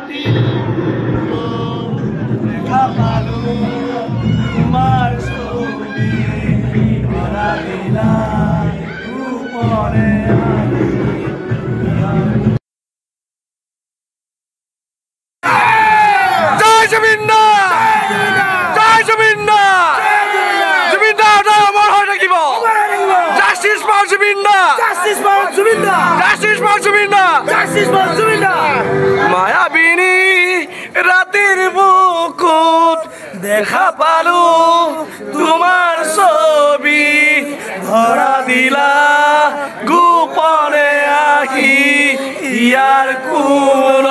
দেখা পালো তোমাৰ ছবি ধৰা দিলা উপৰে জয় জমিন দা জয় জমিন দা জমিন দা অমৰ হৈ থাকিব জাষ্টিছ ফৰ জমিন দা জাষ্টিছ ফৰ জমিন দা জাষ্টিছ ফৰ জমিন দা জাষ্টিছ ফৰ জমিন দা মায়াবিনী ৰাতেৰ বুকুত দেখা পালো তোমাৰ ছবি ধৰা দিলা গোপনে আহি ইয়াৰ কোন